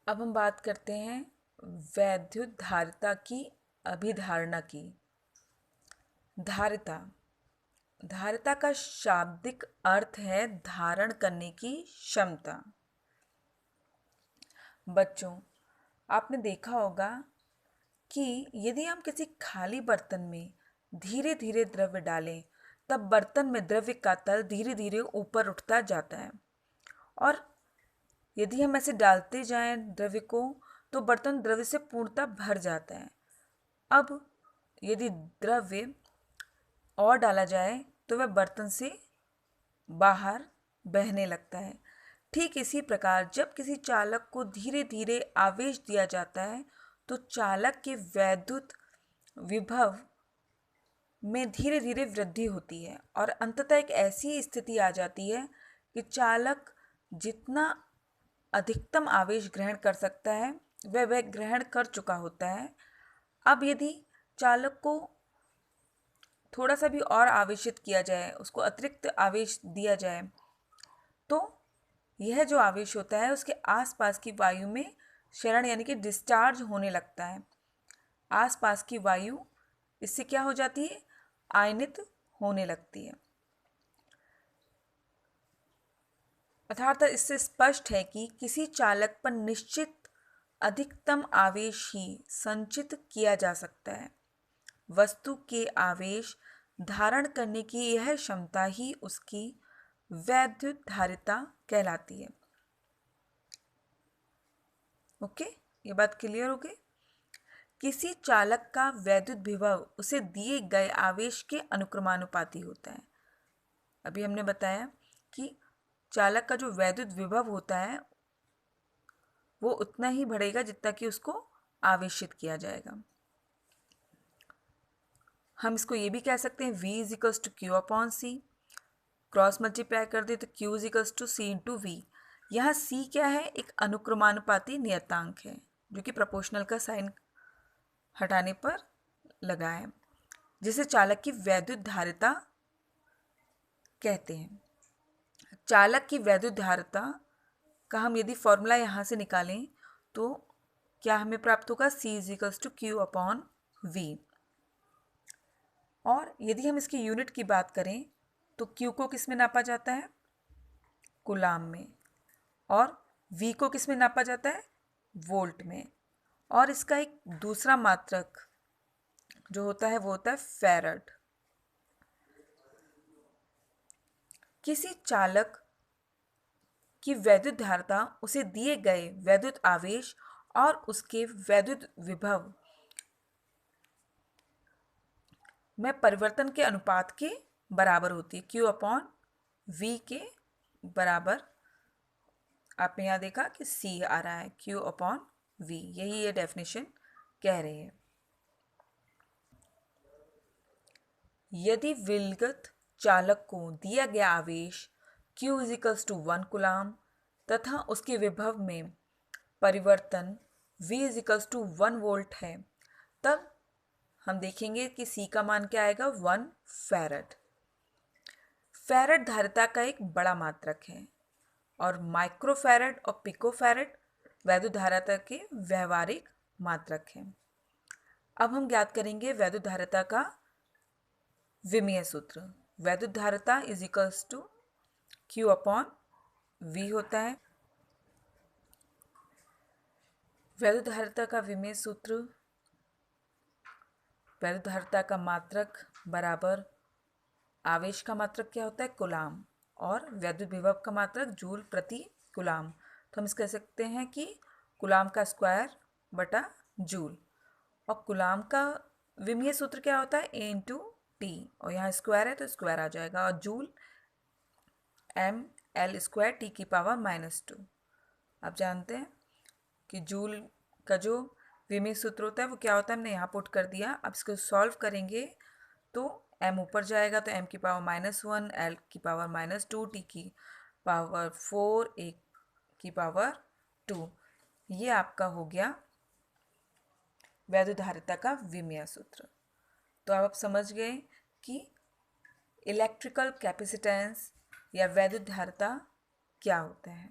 अब हम बात करते हैं वैद्युत धारिता की अभिधारणा की। धारिता धारिता का शाब्दिक अर्थ है धारण करने की क्षमता। बच्चों, आपने देखा होगा कि यदि हम किसी खाली बर्तन में धीरे धीरे द्रव्य डालें तब बर्तन में द्रव्य का तल धीरे धीरे ऊपर उठता जाता है, और यदि हम ऐसे डालते जाएं द्रव्य को तो बर्तन द्रव्य से पूर्णतः भर जाता है। अब यदि द्रव्य और डाला जाए तो वह बर्तन से बाहर बहने लगता है। ठीक इसी प्रकार जब किसी चालक को धीरे धीरे आवेश दिया जाता है तो चालक के वैद्युत विभव में धीरे धीरे वृद्धि होती है और अंततः एक ऐसी स्थिति आ जाती है कि चालक जितना अधिकतम आवेश ग्रहण कर सकता है वह ग्रहण कर चुका होता है। अब यदि चालक को थोड़ा सा भी और आवेशित किया जाए, उसको अतिरिक्त आवेश दिया जाए, तो यह जो आवेश होता है उसके आसपास की वायु में क्षरण यानी कि डिस्चार्ज होने लगता है। आसपास की वायु इससे क्या हो जाती है? आयनित होने लगती है। अर्थात इससे स्पष्ट है कि किसी चालक पर निश्चित अधिकतम आवेश ही संचित किया जा सकता है। वस्तु के आवेश धारण करने की यह क्षमता ही उसकी वैद्युत धारिता कहलाती है। ओके, ये बात क्लियर हो गई? किसी चालक का वैद्युत विभव उसे दिए गए आवेश के अनुक्रमानुपाती होता है। अभी हमने बताया कि चालक का जो वैद्युत विभव होता है वो उतना ही बढ़ेगा जितना कि उसको आवेशित किया जाएगा। हम इसको ये भी कह सकते हैं V is equals to Q upon C. Cross multiply कर दे तो Q is equals to C into V. यहाँ C क्या है? एक अनुक्रमानुपाती नियतांक है जो कि प्रोपोर्शनल का साइन हटाने पर लगा है, जिसे चालक की वैद्युत धारिता कहते हैं। चालक की वैद्युत धारिता का हम यदि फॉर्मूला यहाँ से निकालें तो क्या हमें प्राप्त होगा? C is equals to Q upon V. और यदि हम इसकी यूनिट की बात करें तो Q को किस में नापा जाता है? कूलाम में। और V को किस में नापा जाता है? वोल्ट में। और इसका एक दूसरा मात्रक जो होता है वो होता है फैराड। किसी चालक की वैद्युत धारिता उसे दिए गए वैद्युत आवेश और उसके वैद्युत विभव में परिवर्तन के अनुपात के बराबर होती है। Q अपॉन V के बराबर। आपने यहाँ देखा कि C आ रहा है, Q अपॉन V, यही ये डेफिनेशन कह रही है। यदि विलगत चालक को दिया गया आवेश Q is equals to 1 coulomb तथा उसके विभव में परिवर्तन V is equals to 1 volt है, तब हम देखेंगे कि C का मान क्या आएगा? 1 फैराड। फैराड धारिता का एक बड़ा मात्रक है और माइक्रोफैराड और पिकोफैराड वैद्युत धारिता के व्यवहारिक मात्रक हैं। अब हम ज्ञात करेंगे वैद्युत धारिता का विमीय सूत्र। वैद्युत धारिता is equals to Q upon V होता है। वैद्युत धारिता का विमीय सूत्र, वैद्युत धारिता का मात्रक बराबर आवेश का मात्रक क्या होता है? कूलाम, और वैद्युत विभव का मात्रक जूल प्रति कूलाम। तो हम इस कह सकते हैं कि कूलाम का स्क्वायर बटा जूल। और कूलाम का विमीय सूत्र क्या होता है? A इंटू टी, और यहाँ स्क्वायर है तो स्क्वायर आ जाएगा, और जूल ml स्क्वायर टी की पावर -2। आप जानते हैं कि जूल का जो विमीय सूत्र होता है वो क्या होता है, हमने यहाँ पुट कर दिया। अब इसको सॉल्व करेंगे तो m ऊपर जाएगा तो m की पावर -1, l की पावर -2, t की पावर 4, a की पावर 2। ये आपका हो गया वैद्युत धारिता का विमीय सूत्र। तो अब आप समझ गए कि इलेक्ट्रिकल कैपेसिटेंस या वैद्युत धारिता क्या होता है।